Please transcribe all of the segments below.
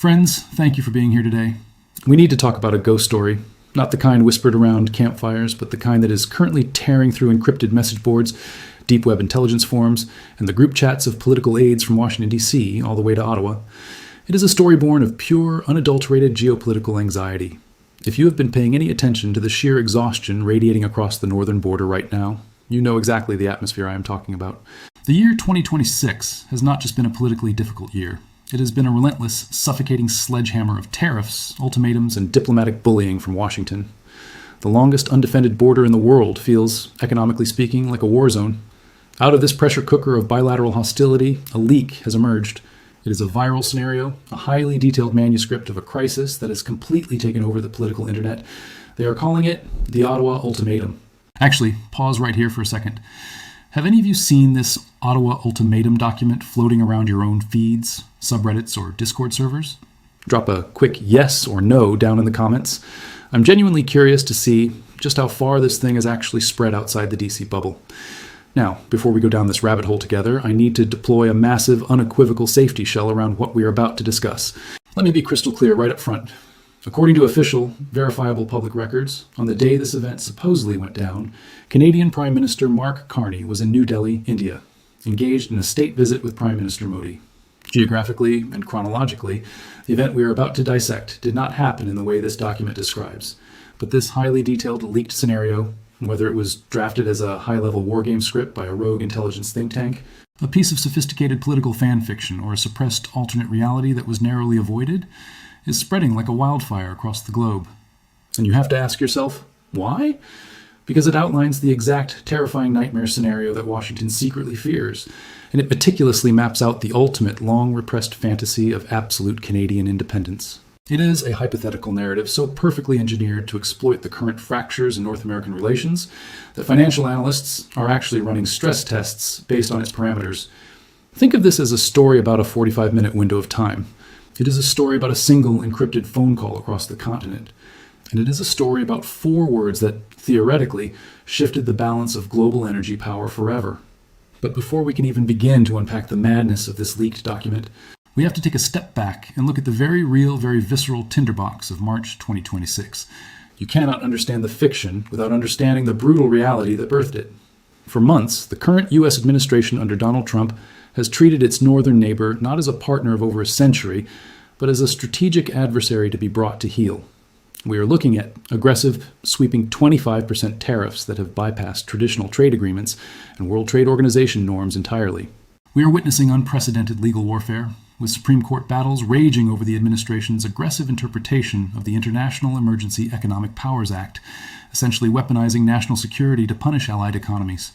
Friends, thank you for being here today. We need to talk about a ghost story. Not the kind whispered around campfires, but the kind that is currently tearing through encrypted message boards, deep web intelligence forums, and the group chats of political aides from Washington, D.C. all the way to Ottawa. It is a story born of pure, unadulterated geopolitical anxiety. If you have been paying any attention to the sheer exhaustion radiating across the northern border right now, you know exactly the atmosphere I am talking about. The year 2026 has not just been a politically difficult year. It has been a relentless, suffocating sledgehammer of tariffs, ultimatums, and diplomatic bullying from Washington. The longest undefended border in the world feels, economically speaking, like a war zone. Out of this pressure cooker of bilateral hostility, a leak has emerged. It is a viral scenario, a highly detailed manuscript of a crisis that has completely taken over the political internet. They are calling it the Ottawa Ultimatum. Actually, pause right here for a second. Have any of you seen this Ottawa Ultimatum document floating around your own feeds, subreddits, or Discord servers? Drop a quick yes or no down in the comments. I'm genuinely curious to see just how far this thing has actually spread outside the DC bubble. Now, before we go down this rabbit hole together, I need to deploy a massive, unequivocal safety shell around what we are about to discuss. Let me be crystal clear right up front. According to official, verifiable public records, on the day this event supposedly went down, Canadian Prime Minister Mark Carney was in New Delhi, India, engaged in a state visit with Prime Minister Modi. Geographically and chronologically, the event we are about to dissect did not happen in the way this document describes. But this highly detailed leaked scenario, whether it was drafted as a high-level wargame script by a rogue intelligence think tank, a piece of sophisticated political fan fiction, or a suppressed alternate reality that was narrowly avoided, is spreading like a wildfire across the globe. And you have to ask yourself, why? Because it outlines the exact terrifying nightmare scenario that Washington secretly fears, and it meticulously maps out the ultimate long-repressed fantasy of absolute Canadian independence. It is a hypothetical narrative so perfectly engineered to exploit the current fractures in North American relations that financial analysts are actually running stress tests based on its parameters. Think of this as a story about a 45-minute window of time. It is a story about a single encrypted phone call across the continent. And it is a story about 4 words that, theoretically, shifted the balance of global energy power forever. But before we can even begin to unpack the madness of this leaked document, we have to take a step back and look at the very real, very visceral tinderbox of March 2026. You cannot understand the fiction without understanding the brutal reality that birthed it. For months, the current U.S. administration under Donald Trump has treated its northern neighbor not as a partner of over a century, but as a strategic adversary to be brought to heel. We are looking at aggressive, sweeping 25% tariffs that have bypassed traditional trade agreements and World Trade Organization norms entirely. We are witnessing unprecedented legal warfare, with Supreme Court battles raging over the administration's aggressive interpretation of the International Emergency Economic Powers Act, essentially weaponizing national security to punish allied economies.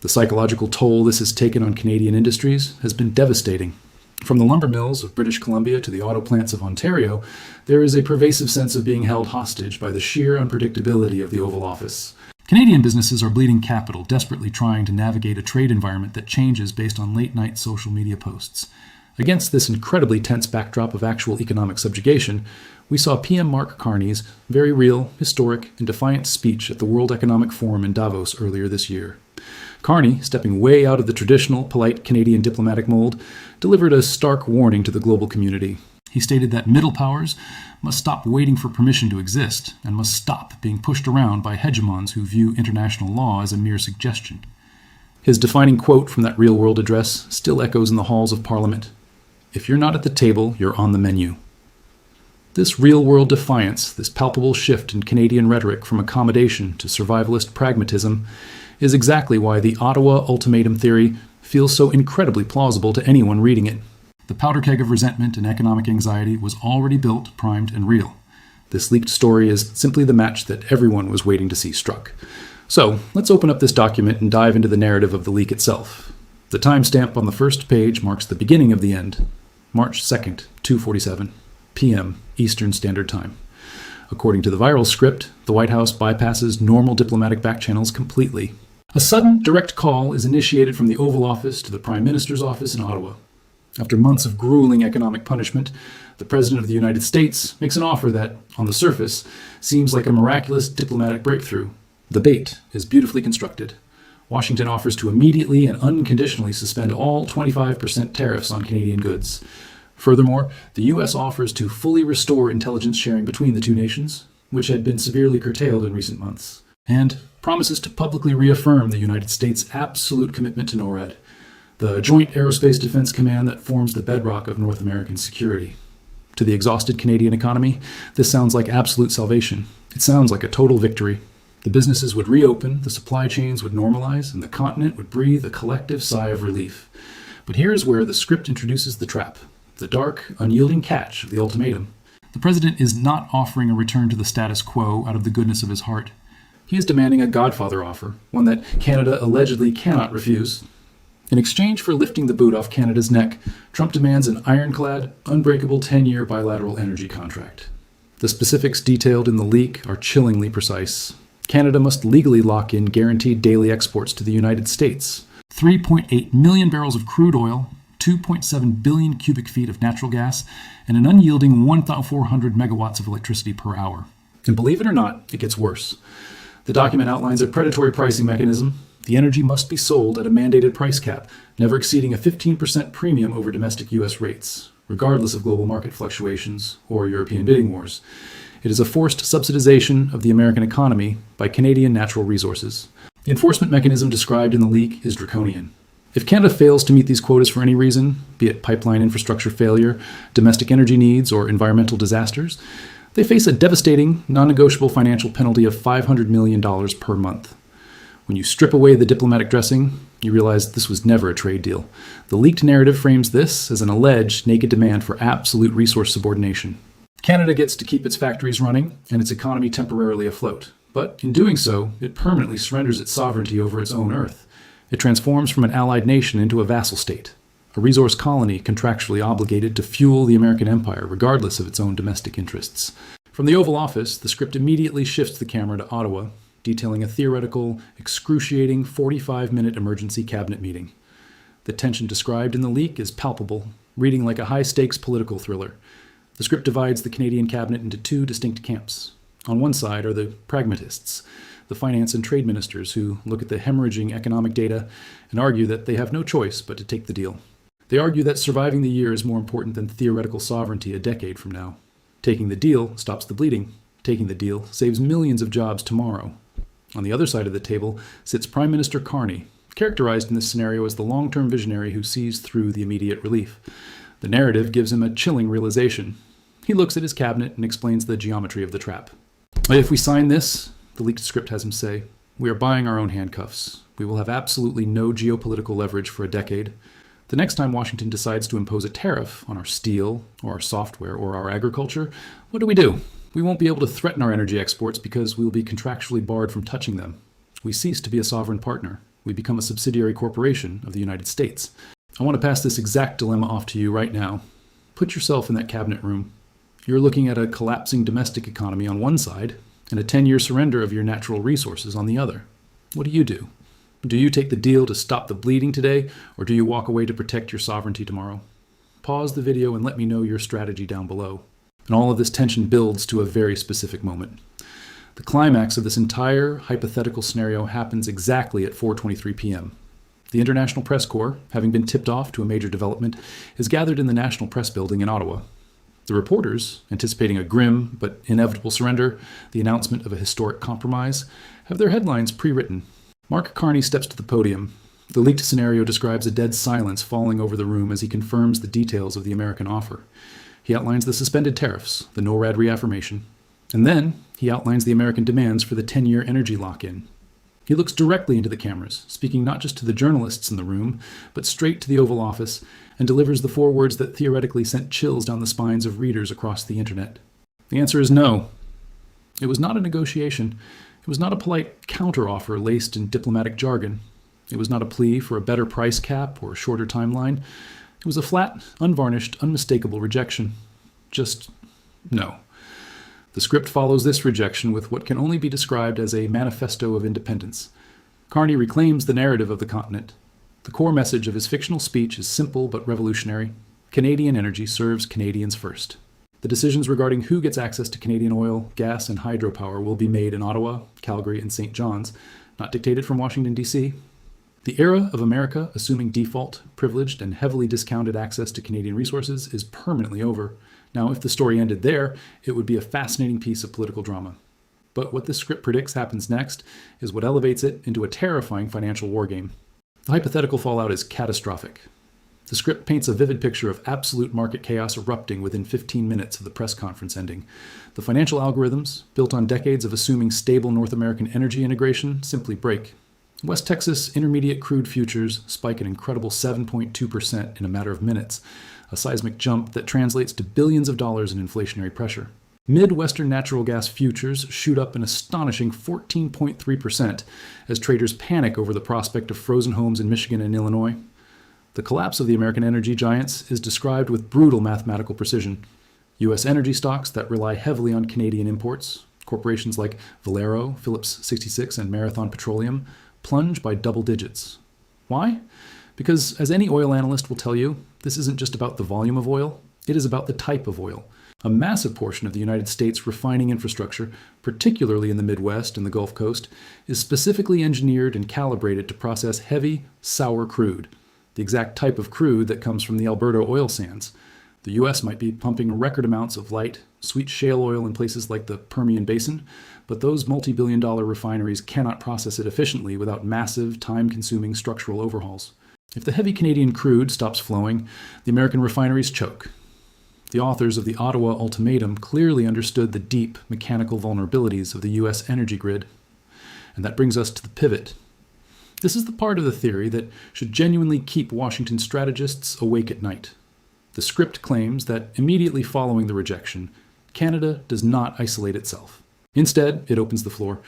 The psychological toll this has taken on Canadian industries has been devastating. From the lumber mills of British Columbia to the auto plants of Ontario, there is a pervasive sense of being held hostage by the sheer unpredictability of the Oval Office. Canadian businesses are bleeding capital, desperately trying to navigate a trade environment that changes based on late-night social media posts. Against this incredibly tense backdrop of actual economic subjugation, we saw PM Mark Carney's very real, historic, and defiant speech at the World Economic Forum in Davos earlier this year. Carney, stepping way out of the traditional, polite Canadian diplomatic mold, delivered a stark warning to the global community. He stated that middle powers must stop waiting for permission to exist and must stop being pushed around by hegemons who view international law as a mere suggestion. His defining quote from that real-world address still echoes in the halls of Parliament. If you're not at the table, you're on the menu. This real-world defiance, this palpable shift in Canadian rhetoric from accommodation to survivalist pragmatism, is exactly why the Ottawa Ultimatum theory feels so incredibly plausible to anyone reading it. The powder keg of resentment and economic anxiety was already built, primed, and real. This leaked story is simply the match that everyone was waiting to see struck. So, let's open up this document and dive into the narrative of the leak itself. The timestamp on the first page marks the beginning of the end. March 2nd, 2:47 p.m. Eastern Standard Time. According to the viral script, the White House bypasses normal diplomatic back channels completely. A sudden, direct call is initiated from the Oval Office to the Prime Minister's office in Ottawa. After months of grueling economic punishment, the President of the United States makes an offer that, on the surface, seems like a miraculous diplomatic breakthrough. The bait is beautifully constructed. Washington offers to immediately and unconditionally suspend all 25% tariffs on Canadian goods. Furthermore, the U.S. offers to fully restore intelligence sharing between the two nations, which had been severely curtailed in recent months, and promises to publicly reaffirm the United States' absolute commitment to NORAD, the Joint Aerospace Defense Command that forms the bedrock of North American security. To the exhausted Canadian economy, this sounds like absolute salvation. It sounds like a total victory. The businesses would reopen, the supply chains would normalize, and the continent would breathe a collective sigh of relief. But here's where the script introduces the trap, the dark, unyielding catch of the ultimatum. The president is not offering a return to the status quo out of the goodness of his heart. He is demanding a Godfather offer, one that Canada allegedly cannot refuse. In exchange for lifting the boot off Canada's neck, Trump demands an ironclad, unbreakable 10-year bilateral energy contract. The specifics detailed in the leak are chillingly precise. Canada must legally lock in guaranteed daily exports to the United States. 3.8 million barrels of crude oil, 2.7 billion cubic feet of natural gas, and an unyielding 1,400 megawatts of electricity per hour. And believe it or not, it gets worse. The document outlines a predatory pricing mechanism. The energy must be sold at a mandated price cap, never exceeding a 15% premium over domestic U.S. rates, regardless of global market fluctuations or European bidding wars. It is a forced subsidization of the American economy by Canadian natural resources. The enforcement mechanism described in the leak is draconian. If Canada fails to meet these quotas for any reason, be it pipeline infrastructure failure, domestic energy needs, or environmental disasters, they face a devastating, non-negotiable financial penalty of $500 million per month. When you strip away the diplomatic dressing, you realize this was never a trade deal. The leaked narrative frames this as an alleged naked demand for absolute resource subordination. Canada gets to keep its factories running and its economy temporarily afloat. But in doing so, it permanently surrenders its sovereignty over its own earth. It transforms from an allied nation into a vassal state, a resource colony contractually obligated to fuel the American empire regardless of its own domestic interests. From the Oval Office, the script immediately shifts the camera to Ottawa, detailing a theoretical, excruciating 45-minute emergency cabinet meeting. The tension described in the leak is palpable, reading like a high-stakes political thriller. The script divides the Canadian cabinet into two distinct camps. On one side are the pragmatists, the finance and trade ministers who look at the hemorrhaging economic data and argue that they have no choice but to take the deal. They argue that surviving the year is more important than theoretical sovereignty a decade from now. Taking the deal stops the bleeding. Taking the deal saves millions of jobs tomorrow. On the other side of the table sits Prime Minister Carney, characterized in this scenario as the long-term visionary who sees through the immediate relief. The narrative gives him a chilling realization. He looks at his cabinet and explains the geometry of the trap. If we sign this, the leaked script has him say, we are buying our own handcuffs. We will have absolutely no geopolitical leverage for a decade. The next time Washington decides to impose a tariff on our steel, or our software, or our agriculture, what do? We won't be able to threaten our energy exports because we will be contractually barred from touching them. We cease to be a sovereign partner. We become a subsidiary corporation of the United States. I want to pass this exact dilemma off to you right now. Put yourself in that cabinet room. You're looking at a collapsing domestic economy on one side and a 10-year surrender of your natural resources on the other. What do? Do you take the deal to stop the bleeding today, or do you walk away to protect your sovereignty tomorrow? Pause the video and let me know your strategy down below. And all of this tension builds to a very specific moment. The climax of this entire hypothetical scenario happens exactly at 4:23 p.m. The International Press Corps, having been tipped off to a major development, is gathered in the National Press Building in Ottawa. The reporters, anticipating a grim but inevitable surrender, the announcement of a historic compromise, have their headlines pre-written. Mark Carney steps to the podium. The leaked scenario describes a dead silence falling over the room as he confirms the details of the American offer. He outlines the suspended tariffs, the NORAD reaffirmation, and then he outlines the American demands for the 10-year energy lock-in. He looks directly into the cameras, speaking not just to the journalists in the room, but straight to the Oval Office, and delivers the 4 words that theoretically sent chills down the spines of readers across the internet. The answer is no. It was not a negotiation. It was not a polite counteroffer laced in diplomatic jargon. It was not a plea for a better price cap or a shorter timeline. It was a flat, unvarnished, unmistakable rejection. Just no. The script follows this rejection with what can only be described as a manifesto of independence. Carney reclaims the narrative of the continent. The core message of his fictional speech is simple but revolutionary. Canadian energy serves Canadians first. The decisions regarding who gets access to Canadian oil, gas, and hydropower will be made in Ottawa, Calgary, and St. John's, not dictated from Washington, D.C. The era of America assuming default, privileged, and heavily discounted access to Canadian resources is permanently over. Now, if the story ended there, it would be a fascinating piece of political drama. But what this script predicts happens next is what elevates it into a terrifying financial wargame. The hypothetical fallout is catastrophic. The script paints a vivid picture of absolute market chaos erupting within 15 minutes of the press conference ending. The financial algorithms, built on decades of assuming stable North American energy integration, simply break. West Texas intermediate crude futures spike an incredible 7.2% in a matter of minutes, a seismic jump that translates to billions of dollars in inflationary pressure. Midwestern natural gas futures shoot up an astonishing 14.3% as traders panic over the prospect of frozen homes in Michigan and Illinois. The collapse of the American energy giants is described with brutal mathematical precision. U.S. energy stocks that rely heavily on Canadian imports, corporations like Valero, Phillips 66, and Marathon Petroleum, plunge by double digits. Why? Because, as any oil analyst will tell you, this isn't just about the volume of oil, it is about the type of oil. A massive portion of the United States refining infrastructure, particularly in the Midwest and the Gulf Coast, is specifically engineered and calibrated to process heavy, sour crude, the exact type of crude that comes from the Alberta oil sands. The U.S. might be pumping record amounts of light, sweet shale oil in places like the Permian Basin, but those multi-billion-dollar refineries cannot process it efficiently without massive, time-consuming structural overhauls. If the heavy Canadian crude stops flowing, the American refineries choke. The authors of the Ottawa Ultimatum clearly understood the deep mechanical vulnerabilities of the U.S. energy grid. And that brings us to the pivot. This is the part of the theory that should genuinely keep Washington strategists awake at night. The script claims that immediately following the rejection, Canada does not isolate itself. Instead, it opens the floor.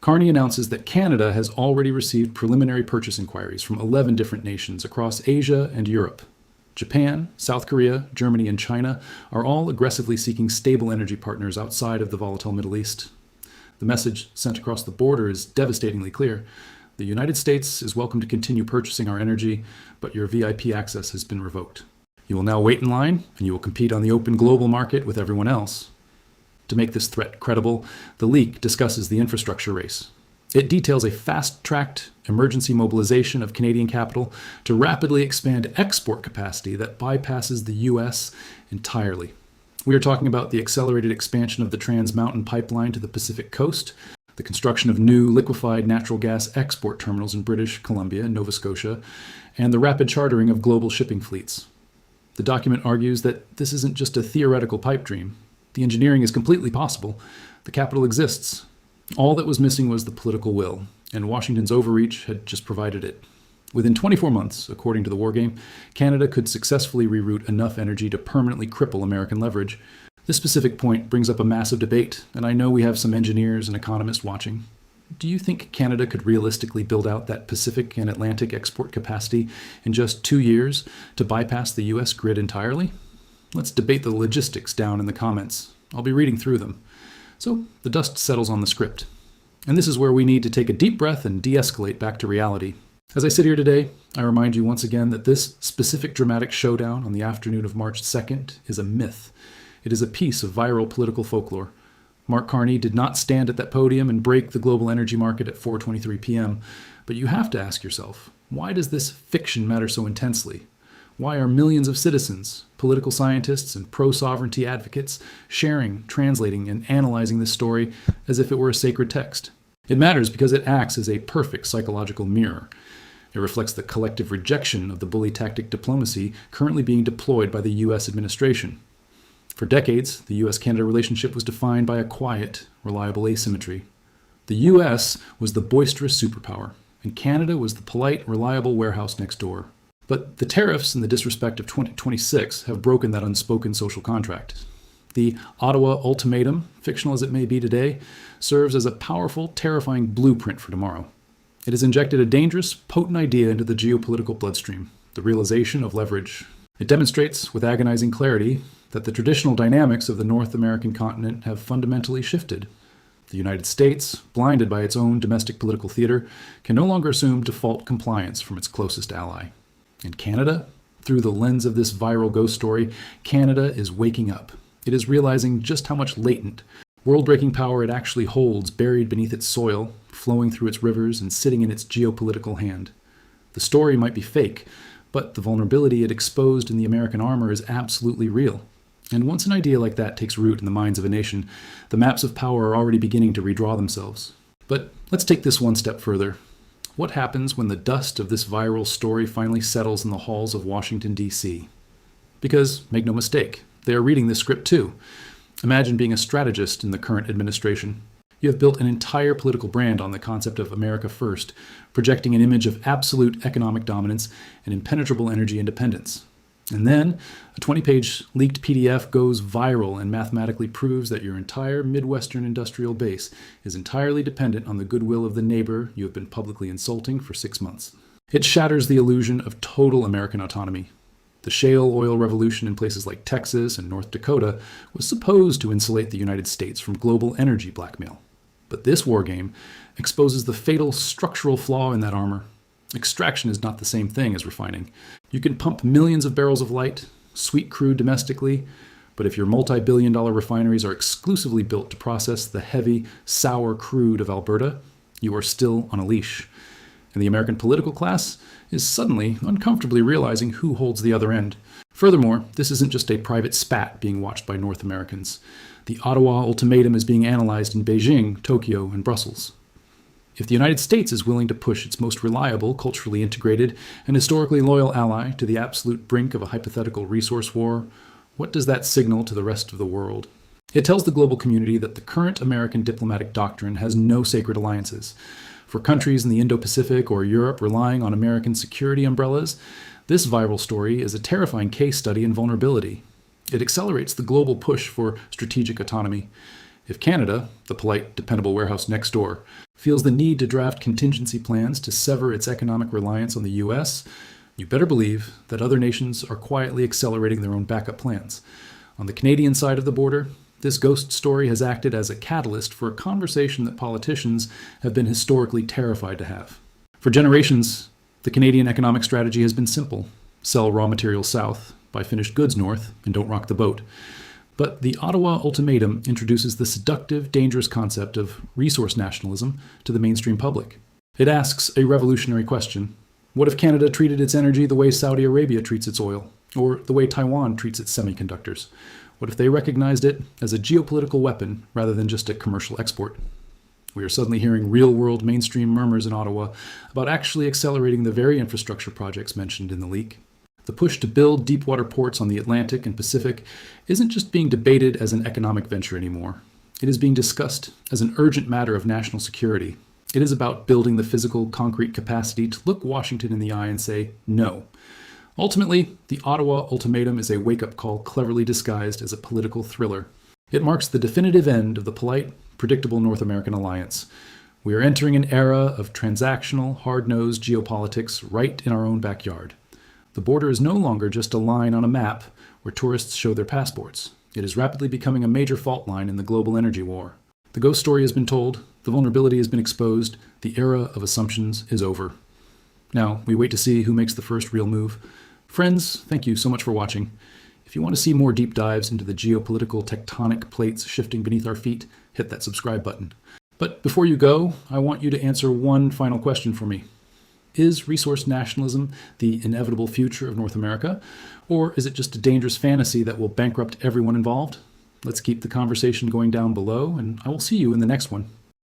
Carney announces that Canada has already received preliminary purchase inquiries from 11 different nations across Asia and Europe. Japan, South Korea, Germany, and China are all aggressively seeking stable energy partners outside of the volatile Middle East. The message sent across the border is devastatingly clear. The United States is welcome to continue purchasing our energy, but your VIP access has been revoked. You will now wait in line, and you will compete on the open global market with everyone else. To make this threat credible, the leak discusses the infrastructure race. It details a fast-tracked emergency mobilization of Canadian capital to rapidly expand export capacity that bypasses the U.S. entirely. We are talking about the accelerated expansion of the Trans Mountain Pipeline to the Pacific Coast, the construction of new liquefied natural gas export terminals in British Columbia and Nova Scotia, and the rapid chartering of global shipping fleets. The document argues that this isn't just a theoretical pipe dream. The engineering is completely possible. The capital exists. All that was missing was the political will, and Washington's overreach had just provided it. Within 24 months, according to the wargame, Canada could successfully reroute enough energy to permanently cripple American leverage. This specific point brings up a massive debate, and I know we have some engineers and economists watching. Do you think Canada could realistically build out that Pacific and Atlantic export capacity in just 2 years to bypass the U.S. grid entirely? Let's debate the logistics down in the comments. I'll be reading through them. So the dust settles on the script. And this is where we need to take a deep breath and de-escalate back to reality. As I sit here today, I remind you once again that this specific dramatic showdown on the afternoon of March 2nd is a myth. It is a piece of viral political folklore. Mark Carney did not stand at that podium and break the global energy market at 4:23 p.m. But you have to ask yourself, why does this fiction matter so intensely? Why are millions of citizens, political scientists, and pro-sovereignty advocates sharing, translating, and analyzing this story as if it were a sacred text? It matters because it acts as a perfect psychological mirror. It reflects the collective rejection of the bully tactic diplomacy currently being deployed by the U.S. administration. For decades, the U.S.-Canada relationship was defined by a quiet, reliable asymmetry. The U.S. was the boisterous superpower, and Canada was the polite, reliable warehouse next door. But the tariffs and the disrespect of 2026 have broken that unspoken social contract. The Ottawa Ultimatum, fictional as it may be today, serves as a powerful, terrifying blueprint for tomorrow. It has injected a dangerous, potent idea into the geopolitical bloodstream, the realization of leverage. It demonstrates, with agonizing clarity, that the traditional dynamics of the North American continent have fundamentally shifted. The United States, blinded by its own domestic political theater, can no longer assume default compliance from its closest ally. And Canada, through the lens of this viral ghost story, Canada is waking up. It is realizing just how much latent, world-breaking power it actually holds buried beneath its soil, flowing through its rivers, and sitting in its geopolitical hand. The story might be fake, but the vulnerability it exposed in the American armor is absolutely real. And once an idea like that takes root in the minds of a nation, the maps of power are already beginning to redraw themselves. But let's take this one step further. What happens when the dust of this viral story finally settles in the halls of Washington, D.C.? Because, make no mistake, they are reading this script too. Imagine being a strategist in the current administration. You have built an entire political brand on the concept of America First, projecting an image of absolute economic dominance and impenetrable energy independence. And then, a 20-page leaked PDF goes viral and mathematically proves that your entire Midwestern industrial base is entirely dependent on the goodwill of the neighbor you have been publicly insulting for 6 months. It shatters the illusion of total American autonomy. The shale oil revolution in places like Texas and North Dakota was supposed to insulate the United States from global energy blackmail. But this wargame exposes the fatal structural flaw in that armor. Extraction is not the same thing as refining. You can pump millions of barrels of light, sweet crude domestically, but if your multi-billion-dollar refineries are exclusively built to process the heavy, sour crude of Alberta, you are still on a leash. And the American political class is suddenly uncomfortably realizing who holds the other end. Furthermore, this isn't just a private spat being watched by North Americans. The Ottawa Ultimatum is being analyzed in Beijing, Tokyo, and Brussels. If the United States is willing to push its most reliable, culturally integrated, and historically loyal ally to the absolute brink of a hypothetical resource war, what does that signal to the rest of the world? It tells the global community that the current American diplomatic doctrine has no sacred alliances. For countries in the Indo-Pacific or Europe relying on American security umbrellas, this viral story is a terrifying case study in vulnerability. It accelerates the global push for strategic autonomy. If Canada, the polite, dependable warehouse next door, feels the need to draft contingency plans to sever its economic reliance on the U.S., you better believe that other nations are quietly accelerating their own backup plans. On the Canadian side of the border, this ghost story has acted as a catalyst for a conversation that politicians have been historically terrified to have. For generations, the Canadian economic strategy has been simple: sell raw materials south, buy finished goods north, and don't rock the boat. But the Ottawa Ultimatum introduces the seductive, dangerous concept of resource nationalism to the mainstream public. It asks a revolutionary question. What if Canada treated its energy the way Saudi Arabia treats its oil, or the way Taiwan treats its semiconductors? What if they recognized it as a geopolitical weapon rather than just a commercial export? We are suddenly hearing real-world mainstream murmurs in Ottawa about actually accelerating the very infrastructure projects mentioned in the leak. The push to build deep-water ports on the Atlantic and Pacific isn't just being debated as an economic venture anymore. It is being discussed as an urgent matter of national security. It is about building the physical, concrete capacity to look Washington in the eye and say, no. Ultimately, the Ottawa Ultimatum is a wake-up call cleverly disguised as a political thriller. It marks the definitive end of the polite, predictable North American alliance. We are entering an era of transactional, hard-nosed geopolitics right in our own backyard. The border is no longer just a line on a map where tourists show their passports. It is rapidly becoming a major fault line in the global energy war. The ghost story has been told, the vulnerability has been exposed, the era of assumptions is over. Now, we wait to see who makes the first real move. Friends, thank you so much for watching. If you want to see more deep dives into the geopolitical tectonic plates shifting beneath our feet, hit that subscribe button. But before you go, I want you to answer one final question for me. Is resource nationalism the inevitable future of North America, or is it just a dangerous fantasy that will bankrupt everyone involved? Let's keep the conversation going down below, and I will see you in the next one.